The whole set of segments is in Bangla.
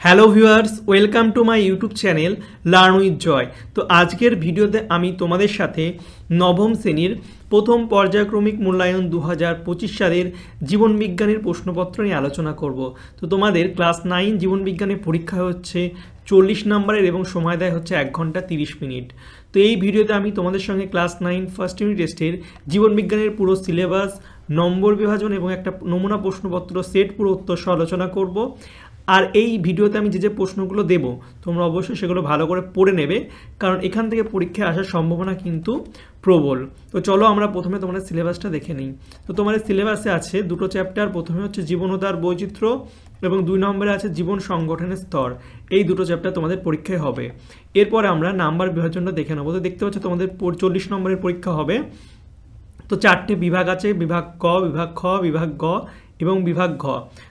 Hello viewers, welcome to my YouTube channel learn with Joy. তো আজকের ভিডিওতে আমি তোমাদের সাথে নবম শ্রেণীর প্রথম পর্যায়ক্রমিক মূল্যায়ন 2025 সালের জীবনবিজ্ঞানের প্রশ্নপত্র নিয়ে আলোচনা করব। তো তোমাদের ক্লাস 9 জীবনবিজ্ঞানের পরীক্ষা হচ্ছে 40 নম্বরের এবং সময় দেয় হচ্ছে 1 ঘন্টা 30 মিনিট। তো এই ভিডিওতে আমি তোমাদের সঙ্গে ক্লাস 9 ফার্স্ট ইউনিট টেস্টের জীবনবিজ্ঞানের পুরো সিলেবাস, নম্বর বিভাজন এবং একটা নমুনা প্রশ্নপত্র সেট পুরো উত্তর সহ আলোচনা করব। আর এই ভিডিওতে আমি যে প্রশ্নগুলো দেব তোমরা অবশ্যই সেগুলো ভালো করে পড়ে নেবে, কারণ এখান থেকে পরীক্ষায় আসার সম্ভাবনা কিন্তু প্রবল। তো চলো আমরা প্রথমে তোমাদের সিলেবাসটা দেখে নিই। তো তোমাদের সিলেবাসে আছে দুটো চ্যাপ্টার, প্রথমে হচ্ছে জীবন ও তার বৈচিত্র্য এবং 2 নম্বরে আছে জীবন সংগঠনের স্তর। এই দুটো চ্যাপ্টার তোমাদের পরীক্ষায় হবে। এরপরে আমরা নাম্বার বিভাজনটা দেখে নেবো। তো দেখতে পাচ্ছ তোমাদের 40 নম্বরের পরীক্ষা হবে। তো 4টে বিভাগ আছে, বিভাগ ক, বিভাগ খ, বিভাগ গ এবং বিভাগ ঘ।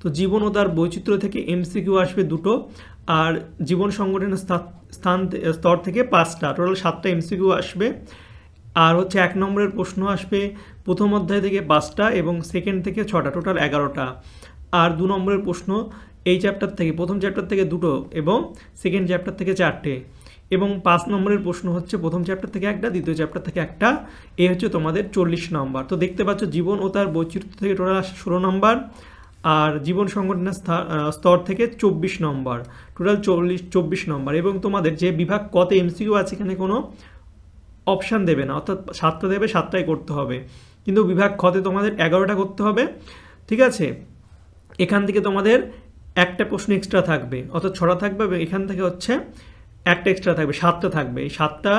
তো জীবন ও তার বৈচিত্র্য থেকে এমসিকিউ আসবে 2টো, আর জীবন সংগঠনের স্তর থেকে 5টা, টোটাল 7টা এমসিকিউ আসবে। আর হচ্ছে 1 নম্বরের প্রশ্ন আসবে প্রথম অধ্যায় থেকে 5টা এবং সেকেন্ড থেকে 6টা, টোটাল 11টা। আর 2 নম্বরের প্রশ্ন এই চ্যাপ্টার থেকে, প্রথম চ্যাপ্টার থেকে 2টো এবং সেকেন্ড চ্যাপ্টার থেকে 4টে। এবং 5 নম্বরের প্রশ্ন হচ্ছে প্রথম চ্যাপ্টার থেকে 1টা, দ্বিতীয় চ্যাপ্টার থেকে 1টা। এই হচ্ছে তোমাদের 40 নম্বর। তো দেখতে পাচ্ছ জীবন ও তার বৈচিত্র্য থেকে টোটাল আসে 16 নম্বর, আর জীবন সংগঠনের স্তর থেকে 24 নম্বর, টোটাল 24 নম্বর। এবং তোমাদের যে বিভাগ কতে এমসিকিউ আছে এখানে কোনো অপশান দেবে না, অর্থাৎ 7টা দেবে, 7টাই করতে হবে। কিন্তু বিভাগ খতে তোমাদের 11টা করতে হবে, ঠিক আছে। এখান থেকে তোমাদের একটা প্রশ্ন এক্সট্রা থাকবে, অর্থাৎ 6টা থাকবে, এখান থেকে হচ্ছে একটা এক্সট্রা থাকবে, 7টা থাকবে। এই 7টা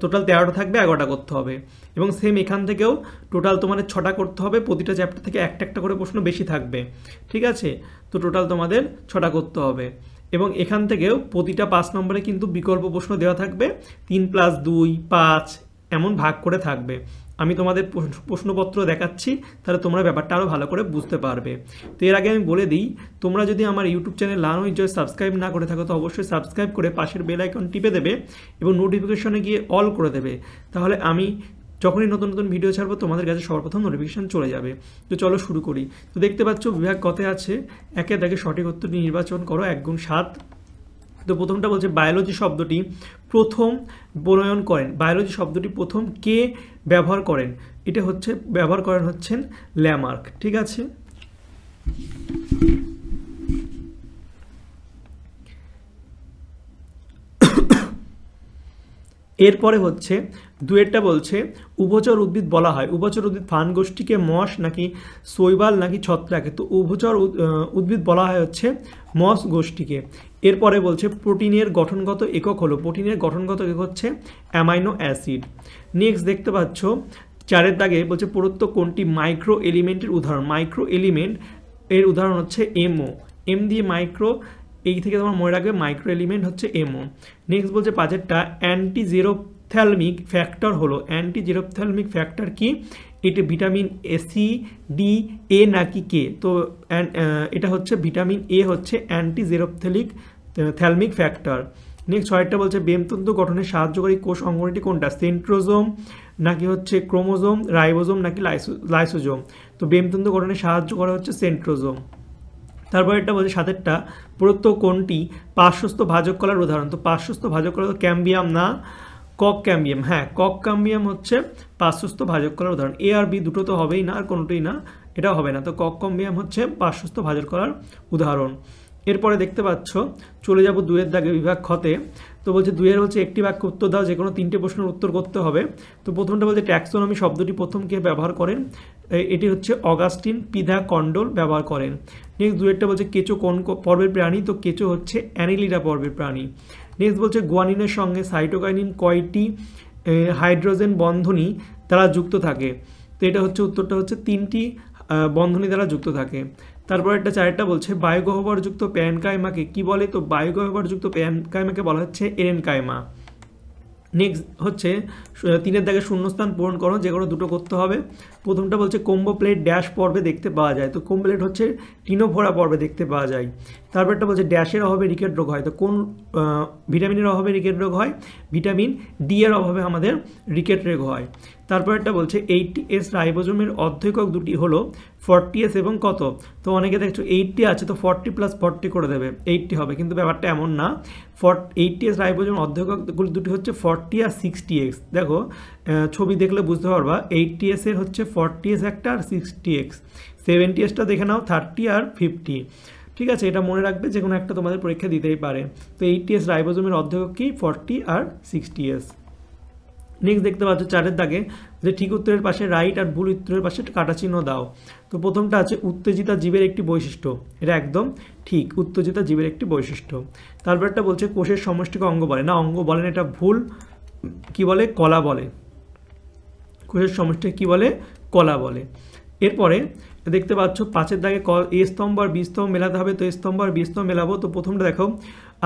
টোটাল 13টা থাকবে, 11টা করতে হবে। এবং সেম এখান থেকেও টোটাল তোমাদের 6টা করতে হবে, প্রতিটা চ্যাপ্টার থেকে একটা একটা করে প্রশ্ন বেশি থাকবে, ঠিক আছে। তো টোটাল তোমাদের 6টা করতে হবে। এবং এখান থেকেও প্রতিটা 5 নম্বরে কিন্তু বিকল্প প্রশ্ন দেওয়া থাকবে, 3 + 2 5 এমন ভাগ করে থাকবে। আমি তোমাদের প্রশ্নপত্র দেখাচ্ছি, তাহলে তোমরা ব্যাপারটা আরও ভালো করে বুঝতে পারবে। তো এর আগে আমি বলে দিই, তোমরা যদি আমার YouTube channel learn with Joy subscribe না করে থাকো তো অবশ্যই সাবস্ক্রাইব করে পাশের বেল আইকন টিপে দেবে এবং নোটিফিকেশনে গিয়ে অল করে দেবে। তাহলে আমি যখনই নতুন নতুন ভিডিও ছাড়বো তোমাদের কাছে সর্বপ্রথম নোটিফিকেশন চলে যাবে। তো চলো শুরু করি। তো দেখতে পাচ্ছ বিভাগ কতে আছে, একে দেখে সঠিক উত্তরটি নির্বাচন করো 1 × 7। তো প্রথমটা বলছে বায়োলজি শব্দটি প্রথম বনয়ন করেন। বায়োলজি শব্দটি প্রথম কে ব্যবহার করেন? এটা হচ্ছে ব্যবহার করেন হচ্ছেন ল্যামার্ক, ঠিক আছে। এরপরে হচ্ছে দুয়েরটা বলছে উভচর উদ্ভিদ বলা হয়। উভচর উদ্ভিদ ফান গোষ্ঠীকে মস নাকি শৈবাল নাকি ছত্রাকে? তো উভচর উদ্ভিদ বলা হয় হচ্ছে মস গোষ্ঠীকে। এরপরে বলছে প্রোটিনের গঠনগত একক হলো। প্রোটিনের গঠনগত একক হচ্ছে অ্যামাইনো অ্যাসিড। নেক্সট দেখতে পাচ্ছ 4এর দাগে বলছে প্রদত্ত কোনটি মাইক্রো এলিমেন্টের উদাহরণ? মাইক্রো এলিমেন্ট এর উদাহরণ হচ্ছে এমও। এম দিয়ে মাইক্রো, এই থেকে তোমার মনে রাখবে মাইক্রো এলিমেন্ট হচ্ছে এমও। নেক্সট বলছে 5এরটা অ্যান্টিজেরোপথ্যালমিক ফ্যাক্টর হলো। অ্যান্টিজেরোপথ্যালমিক ফ্যাক্টর কি? এটা ভিটামিন সি, ডি, এ নাকি কে? তো এটা হচ্ছে ভিটামিন এ হচ্ছে অ্যান্টিজেরোপথ্যালমিক ফ্যাক্টর। নেক্সট 6টা বলছে বেমতন্তু গঠনে সাহায্যকারী কোষ অঙ্গটি কোনটা? সেন্ট্রোজোম নাকি হচ্ছে ক্রোমোজোম, রাইবোজোম নাকি লাইসোজোম? তো বেমতন্তু গঠনে সাহায্য করা হচ্ছে সেন্ট্রোজোম। তারপর এটা বলছে 7এরটা প্রদত্ত কোনটি পার্শ্বস্থ ভাজক কলার উদাহরণ? তো পার্শ্বস্থ ভাজক কলা তো ক্যাম্বিয়াম না, কক ক্যাম্বিয়াম। হ্যাঁ, কক ক্যাম্বিয়াম হচ্ছে পার্শ্বস্থ ভাজক কলার উদাহরণ। এ আর বি দুটো তো হবেই না, আর কোনোটাই না, এটাও হবে না। তো কক ক্যাম্বিয়াম হচ্ছে পার্শ্বস্থ ভাজক কলার উদাহরণ। এরপরে দেখতে পাচ্ছ চলে যাব 2এর দাগে বিভাগ খতে। তো বলছে 2এর হচ্ছে একটি বাক্য উত্তর দাও, যে কোনো 3টে প্রশ্নের উত্তর করতে হবে। তো প্রথমটা বলছে ট্যাক্সোনমি শব্দটি প্রথম কে ব্যবহার করেন? এটি হচ্ছে অগাস্টিন পিধা কন্ডল ব্যবহার করেন। নেক্সট 2এরটা বলছে কেঁচো কোন পর্বের প্রাণী? তো কেঁচো হচ্ছে অ্যানিলিডা পর্বের প্রাণী। নেক্সট বলছে গুয়ানিনের সঙ্গে সাইটোকাইনিন কয়টি হাইড্রোজেন বন্ধনী দ্বারা যুক্ত থাকে? তো এটা হচ্ছে উত্তরটা হচ্ছে 3টি বন্ধনী দ্বারা যুক্ত থাকে। তারপর একটা 4টা বলছে বায়ুগহ্বরযুক্ত প্যারেনকাইমাকে কি বলে? তো বায়ুগহ্বরযুক্ত প্যারেনকাইমাকে বলা হচ্ছে এরেনকাইমা। নেক্সট হচ্ছে 3এর দাগে শূন্যস্থান পূরণ করো, যে কোনো দুটো করতে হবে। প্রথমটা বলছে কম্বো প্লেট ড্যাশ পর্বে দেখতে পাওয়া যায়? তো কম্বো প্লেট হচ্ছে টিনোভোরা পর্বে দেখতে পাওয়া যায়। তারপরটা বলছে ড্যাশের অভাবে রিকেট রোগ হয়? তো কোন ভিটামিনের অভাবে রিকেট রোগ হয়? ভিটামিন ডি এর অভাবে আমাদের রিকেট রোগ হয়। তারপর একটা বলছে 80S রাইবোজোমের অর্ধেকক দুটি হলো 40S এবং কত। তো অনেকে দেখছো 80 আছে তো 40 + 40 করে দেবে 80 হবে, কিন্তু ব্যাপারটা এমন না। 80S রাইবোজোমের অর্ধেকক দুটি হচ্ছে 40 আর 60X। দেখো ছবি দেখলে বুঝতে পারবা 80S এর হচ্ছে 40S একটা আর 60X। 70Sটা দেখে নাও 30 আর 50। ঠিক আছে, এটা মনে রাখবে, যে কোনো একটা তোমাদের পরীক্ষা দিতেই পারে। তো 80S রাইবোজোমের অর্ধেকক কি 40 আর 60S। নেক্সট দেখতে পাচ্ছ 4-এর দাগে যে ঠিক উত্তরের পাশে রাইট আর ভুল উত্তরের পাশে কাটা চিহ্ন দাও। তো প্রথমটা আছে উত্তেজিতা জীবের একটি বৈশিষ্ট্য, এটা একদম ঠিক, উত্তেজিতা জীবের একটি বৈশিষ্ট্য। তারপর একটা বলছে কোষের সমষ্টিকে অঙ্গ বলে না, অঙ্গ বলেন, এটা ভুল। কি বলে? কলা বলে। কোষের সমষ্টিকে কি বলে? কলা বলে। এরপরে দেখতে পাচ্ছ 5-এর দাগে এ স্তম্ভ আর বি স্তম্ভ মেলাতে হবে। তো এ স্তম্ভ আর বি স্তম্ভ মেলাবো। তো প্রথমটা দেখো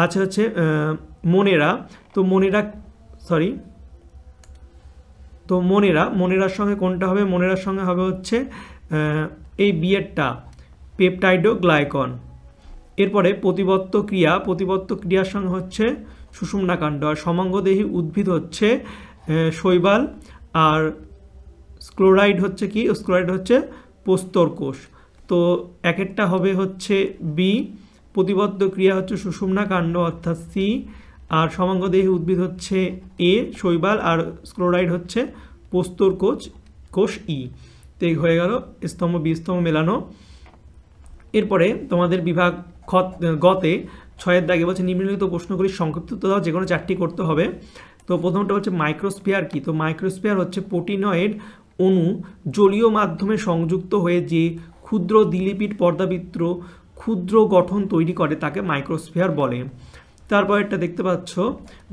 আছে হচ্ছে মনেরা। তো মনেরার সঙ্গে কোনটা হবে? মনেরার সঙ্গে হবে হচ্ছে এই বিয়েরটা, পেপটাইডোগ্লাইকন। এরপরে প্রতিবত্ত ক্রিয়ার সঙ্গে হচ্ছে সুষুম্নাকাণ্ড। আর সমাঙ্গদেহী উদ্ভিদ হচ্ছে শৈবাল। আর স্ক্লোরাইড হচ্ছে কি? স্ক্লোরাইড হচ্ছে প্রস্তর কোষ। তো একেরটা হবে হচ্ছে বি, প্রতিবদ্ধ ক্রিয়া হচ্ছে সুষুম্নাকাণ্ড অর্থাৎ সি, আর সমাঙ্গদেহী উদ্ভিদ হচ্ছে এ শৈবাল, আর স্ক্লোরাইড হচ্ছে প্রস্তর কোষ ই। তো এই হয়ে গেল স্তম্ভ বি স্তম্ভ মেলানো। এরপরে তোমাদের বিভাগ গতে 6-এর দাগে বলছে নিম্নলিখিত প্রশ্নগুলির সংক্ষিপ্ত দাও, যে কোনো 4টি করতে হবে। তো প্রথমটা হচ্ছে মাইক্রোস্ফিয়ার কি? তো মাইক্রোস্ফিয়ার হচ্ছে প্রোটিনয়েড অণু জলীয় মাধ্যমে সংযুক্ত হয়ে যে ক্ষুদ্র দ্বিলিপিড পর্দাবৃত্ত ক্ষুদ্র গঠন তৈরি করে তাকে মাইক্রোস্ফিয়ার বলে। তারপর একটা দেখতে পাচ্ছ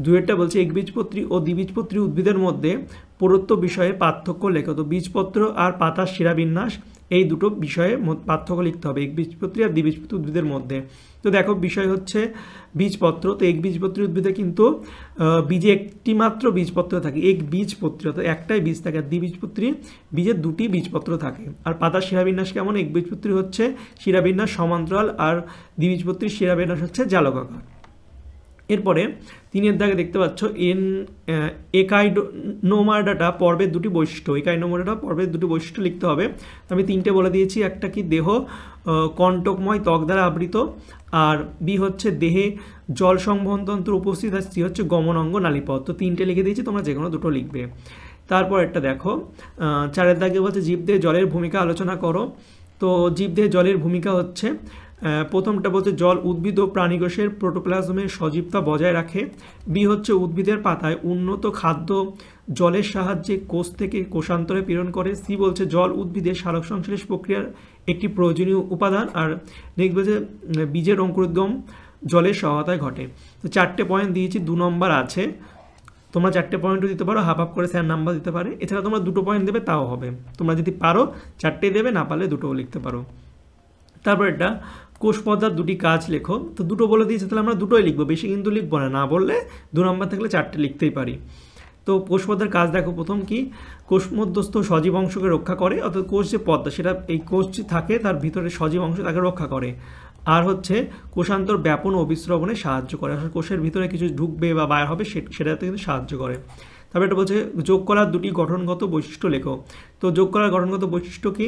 2-এরটা বলছে একবীজপত্রী ও দ্বিবীজপত্রী উদ্ভিদের মধ্যে প্রদত্ত বিষয়ে পার্থক্য লেখো। তো বীজপত্র আর পাতার শিরাবিন্যাস এই দুটো বিষয়ে পার্থক্য লিখতে হবে একবীজপত্রী আর দ্বিবীজপত্রী উদ্ভিদের মধ্যে। তো দেখো বিষয় হচ্ছে বীজপত্র। তো একবীজপত্রী উদ্ভিদে কিন্তু বীজে একটি মাত্র বীজপত্র থাকে, একবীজপত্রী, অর্থাৎ একটাই বীজ থাকে। আর দ্বিবীজপত্রী বীজে দুটি বীজপত্র থাকে। আর পাতার শিরাবিন্যাস কেমন? একবীজপত্রী হচ্ছে শিরাবিন্যাস সমান্তরাল, আর দ্বিবীজপত্রীর শিরাবিন্যাস হচ্ছে জালকাকার। এরপরে 3-এর দাগে দেখতে পাচ্ছ একাইনোমার্ডাটা পর্বের দুটি বৈশিষ্ট্য। একাইনোমার্ডাটা পর্বের দুটি বৈশিষ্ট্য লিখতে হবে। আমি 3টে বলে দিয়েছি। একটা কি দেহ কণ্টকময় ত্বক দ্বারা আবৃত, আর বি হচ্ছে দেহে জল সংবহনতন্ত্র উপস্থিত, আর সি হচ্ছে গমন অঙ্গ নালীপথ। তো 3টে লিখে দিয়েছি, তোমরা যে কোনো দুটো লিখবে। তারপর একটা দেখো 4-এর দাগে বলছে জীবদেহে জলের ভূমিকা আলোচনা করো। তো জীবদেহে জলের ভূমিকা হচ্ছে প্রথমটা বলছে জল উদ্ভিদ ও প্রাণীকোষের প্রোটোপ্লাজমের সজীবতা বজায় রাখে। বি হচ্ছে উদ্ভিদের পাতায় উন্নত খাদ্য জলের সাহায্যে কোষ থেকে কোষান্তরে প্রেরণ করে। সি বলছে জল উদ্ভিদের সালোক সংশ্লেষ প্রক্রিয়ার একটি প্রয়োজনীয় উপাদান। আর নেক্সট বলছে বীজের অঙ্কুরোদ্গম জলের সহায়তায় ঘটে। তো 4টে পয়েন্ট দিয়েছি, 2 নম্বর আছে। তোমরা 4টে পয়েন্টও দিতে পারো, হাফ করে স্যার নাম্বার দিতে পারে। এছাড়া তোমরা 2টো পয়েন্ট দেবে তাও হবে। তোমরা যদি পারো 4টে দেবে, না পারলে 2টোও লিখতে পারো। তারপর এটা কোষ পর্দার 2টি কাজ লেখো। তো 2টো বলে দিয়েছে, তাহলে আমরা 2টোই লিখবো, বেশি কিন্তু লিখবো না। না বললে 2 নম্বর থাকলে 4টে লিখতেই পারি। তো কোষ পর্দার কাজ দেখো। প্রথম কি? কোষ মধ্যস্থ সজীব অংশকে রক্ষা করে, অর্থাৎ কোষ যে পর্দা সেটা এই কোষ যে থাকে তার ভিতরে সজীব অংশ তাকে রক্ষা করে। আর হচ্ছে কোষান্তর ব্যাপন ও অভিস্রবণে সাহায্য করে, অর্থাৎ কোষের ভিতরে কিছু ঢুকবে বা বাইর হবে সেটাতে কিন্তু সাহায্য করে। তারপর এটা বলছে যোগ করার 2টি গঠনগত বৈশিষ্ট্য লেখো। তো যোগ করার গঠনগত বৈশিষ্ট্য কি?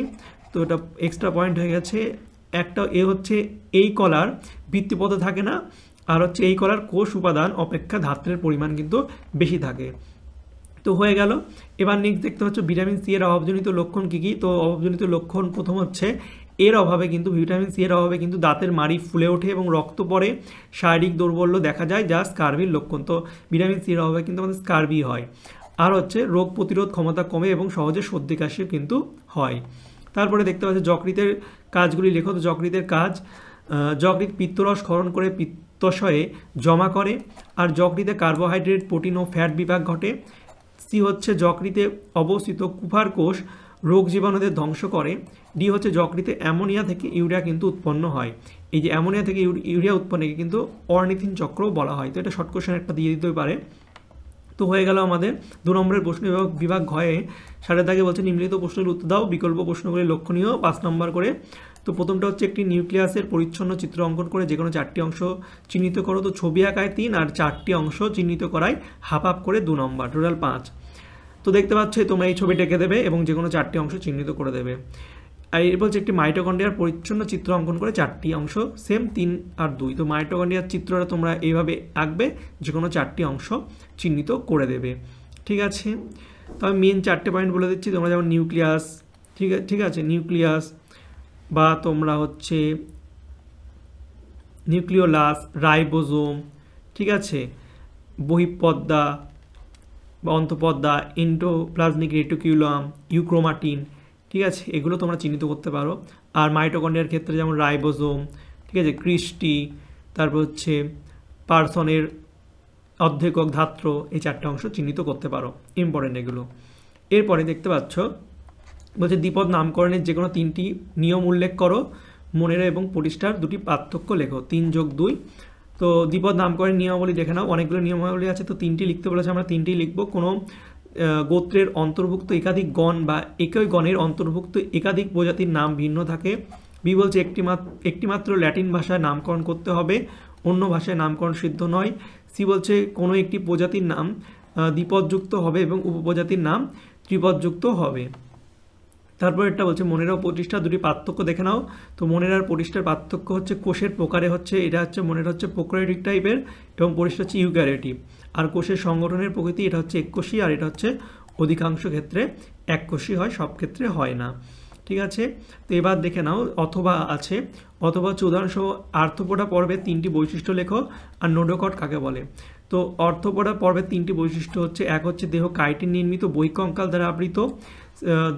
তো এটা এক্সট্রা পয়েন্ট হয়ে গেছে। একটা এ হচ্ছে এই কলার ভিত্তিপথে থাকে না, আর হচ্ছে এই কলার কোষ উপাদান অপেক্ষা ধাত্রের পরিমাণ কিন্তু বেশি থাকে। তো হয়ে গেল। এবার নেক্সট দেখতে পাচ্ছ ভিটামিন সি এর অভাবজনিত লক্ষণ কী কী? তো অভাবজনিত লক্ষণ প্রথম হচ্ছে এর অভাবে কিন্তু ভিটামিন সি এর অভাবে কিন্তু দাঁতের মাড়ি ফুলে ওঠে এবং রক্ত পড়ে, শারীরিক দৌর্বল্য দেখা যায়, যা স্কার্ভির লক্ষণ। তো ভিটামিন সি এর অভাবে কিন্তু আমাদের স্কার্ভি হয়। আর হচ্ছে রোগ প্রতিরোধ ক্ষমতা কমে এবং সহজে সর্দি কাশি কিন্তু হয়। তারপরে দেখতে পাচ্ছি যকৃতের কাজগুলি লেখো। তো যকৃতের কাজ, যকৃৎ পিত্তরস ক্ষরণ করে পিত্তাশয়ে জমা করে, আর যকৃতে কার্বোহাইড্রেট প্রোটিন ও ফ্যাট বিভাগ ঘটে। সি হচ্ছে যকৃতে অবস্থিত কুফার কোষ রোগ জীবাণুদের ধ্বংস করে। ডি হচ্ছে যকৃতে অ্যামোনিয়া থেকে ইউরিয়া কিন্তু উৎপন্ন হয়। এই যে অ্যামোনিয়া থেকে ইউরিয়া উৎপন্নকে কিন্তু অর্নিথিন চক্র বলা হয়। তো এটা শর্ট কোশ্চেন একটা দিয়ে দিতে পারে। তো হয়ে গেল আমাদের 2 নম্বরের প্রশ্ন বিভাগ ঘয়ে। 7-এর দাগে বলছে নিম্নলিখিত প্রশ্নের উত্তর দাও, বিকল্প প্রশ্নগুলি লক্ষণীয় 5 নম্বর করে। তো প্রথমটা হচ্ছে একটি নিউক্লিয়াসের পরিচ্ছন্ন চিত্র অঙ্কন করে যে কোনো 4টি অংশ চিহ্নিত করো। তো ছবি আঁকায় 3 আর 4টি অংশ চিহ্নিত করায় হাফ করে 2 নম্বর, টোটাল 5। তো দেখতে পাচ্ছ তোমরা এই ছবিটা এঁকে দেবে এবং যে কোনো 4টি অংশ চিহ্নিত করে দেবে। আর এর বলছে একটি মাইটোকন্ড্রিয়ার পরিচ্ছন্ন চিত্র অঙ্কন করে 4টি অংশ সেম 3 আর 2। তো মাইটোকন্ড্রিয়ার চিত্রটা তোমরা এইভাবে আঁকবে, যে কোনো 4টি অংশ চিহ্নিত করে দেবে। ঠিক আছে, তো আমি মেন 4টে পয়েন্ট বলে দিচ্ছি। তোমরা যেমন নিউক্লিয়াস, ঠিক আছে, নিউক্লিয়াস বা তোমরা হচ্ছে নিউক্লিওলাস, রাইবোজোম, ঠিক আছে, বহিঃপর্দা বা অন্তঃপর্দা, এন্ডোপ্লাজমিক রেটিকুলাম, ইউক্রোমাটিন, ঠিক আছে, এগুলো তোমরা চিহ্নিত করতে পারো। আর মাইটোকন্ড্রিয়ার ক্ষেত্রে যেমন রাইবোজোম, ঠিক আছে, ক্রিস্টি, তারপর হচ্ছে পারসনের অর্ধেকক ধাত্র, এই 4টে অংশ চিহ্নিত করতে পারো, ইম্পর্টেন্ট এগুলো। এরপরে দেখতে পাচ্ছ বলছে দ্বিপদ নামকরণের যে কোনো 3টি নিয়ম উল্লেখ করো, মনেরা এবং প্রতিষ্ঠার 2টি পার্থক্য লেখো। 3 + 2। তো দ্বিপদ নামকরণের নিয়মাবলী দেখে নাও, অনেকগুলো নিয়মাবলী আছে, তো 3টি লিখতে বলেছে, আমরা 3টি লিখবো। কোনো গোত্রের অন্তর্ভুক্ত একাধিক গণ বা একই গণের অন্তর্ভুক্ত একাধিক প্রজাতির নাম ভিন্ন থাকে। বি বলছে একটি মাত্র ল্যাটিন ভাষায় নামকরণ করতে হবে, অন্য ভাষায় নামকরণ সিদ্ধ নয়। সি বলছে কোনো একটি প্রজাতির নাম দ্বিপদযুক্ত হবে এবং উপপ্রজাতির নাম ত্রিপদযুক্ত হবে। তারপর এটা বলছে মনের ও প্রতিষ্ঠার 2টি পার্থক্য দেখে নাও। তো মনের আর প্রতিষ্ঠার পার্থক্য হচ্ছে কোষের প্রকারে হচ্ছে, এটা হচ্ছে মনের হচ্ছে প্রোক্যারিওটিক টাইপের এবং প্রতিষ্ঠা হচ্ছে ইউক্যারিওটিক। আর কোষের সংগঠনের প্রকৃতি, এটা হচ্ছে এককোষী আর এটা হচ্ছে অধিকাংশ ক্ষেত্রে এককোষী হয়, সব ক্ষেত্রে হয় না। ঠিক আছে, তো এবার দেখে নাও অথবা আছে। অথবা হচ্ছে উদাহরণসহ আর্থ্রোপোডা পর্বের 3টি বৈশিষ্ট্য লেখো আর নোডোকট কাকে বলে। তো আর্থ্রোপোডা পর্বের 3টি বৈশিষ্ট্য হচ্ছে, এক হচ্ছে দেহ কাইটিন নির্মিত বহিঃকঙ্কাল দ্বারা আবৃত,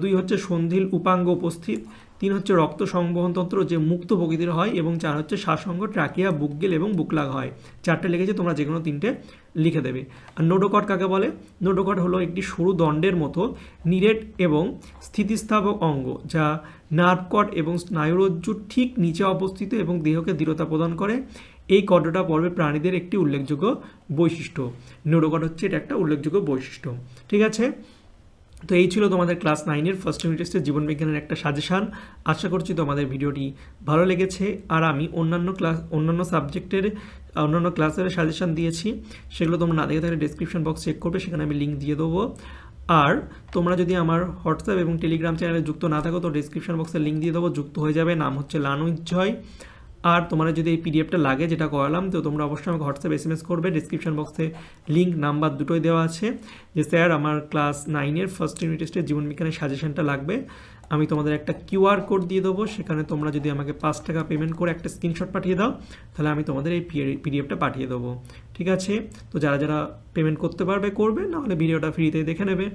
2 হচ্ছে সন্ধিল উপাঙ্গ উপস্থিত, 3 হচ্ছে রক্ত সংবহনতন্ত্র যে মুক্ত প্রকৃতির হয়, এবং 4 হচ্ছে শ্বাসঙ্গ, ট্রাকিয়া, বুকগেল এবং বুকলাগ হয়। 4টে লিখেছে, তোমরা যে কোনো 3টে লিখে দেবে। আর নোডোকট কাকে বলে? নোডোকট হলো একটি সরু দণ্ডের মতো নিরেট এবং স্থিতিস্থাপক অঙ্গ, যা নার্ভ কর্ড এবং স্নায়ুরজ্জুর ঠিক নিচে অবস্থিত এবং দেহকে দৃঢ়তা প্রদান করে। এই কর্ডটা পর্বে প্রাণীদের একটি উল্লেখযোগ্য বৈশিষ্ট্য। নোডোকট হচ্ছে এটা একটা উল্লেখযোগ্য বৈশিষ্ট্য। ঠিক আছে, তো এই ছিল তোমাদের ক্লাস 9-এর ফার্স্ট ইউনিট টেস্টের জীবনবিজ্ঞানের একটা সাজেশান। আশা করছি তোমাদের ভিডিওটি ভালো লেগেছে। আর আমি অন্যান্য সাবজেক্টের অন্যান্য ক্লাসের সাজেশান দিয়েছি, সেগুলো তোমরা না দেখে থাকলে ডেসক্রিপশন বক্স চেক করবে, সেখানে আমি লিঙ্ক দিয়ে দেবো। আর তোমরা যদি আমার হোয়াটসঅ্যাপ এবং টেলিগ্রাম চ্যানেলে যুক্ত না থাকো, তো ডেসক্রিপশন বক্সে লিঙ্ক দিয়ে দেবো, যুক্ত হয়ে যাবে। নাম হচ্ছে লার্ন উইথ জয়। আর তোমরা যদি এই পিডিএফটা লাগে যেটা করালাম, তো তোমরা অবশ্যই আমাকে হোয়াটসঅ্যাপ SMS করবে। ডিসক্রিপশন বক্সে লিঙ্ক নাম্বার দুটোই দেওয়া আছে, যে স্যার আমার ক্লাস 9-এর ফার্স্ট ইউনিট টেস্টের জীবনবিজ্ঞানের সাজেশনটা লাগবে। আমি তোমাদের একটা QR কোড দিয়ে দেবো, সেখানে তোমরা যদি আমাকে 5 টাকা পেমেন্ট করে একটা স্ক্রিনশট পাঠিয়ে দাও, তাহলে আমি তোমাদের এই পিডিএফটা পাঠিয়ে দেবো। ঠিক আছে, তো যারা যারা পেমেন্ট করতে পারবে করবে, নাহলে ভিডিওটা ফ্রিতে দেখে নেবে।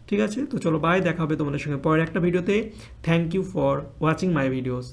ঠিক আছে, তো চলো বাই, দেখা হবে তোমাদের সঙ্গে পরের একটা ভিডিওতে। Thank you for watching my videos.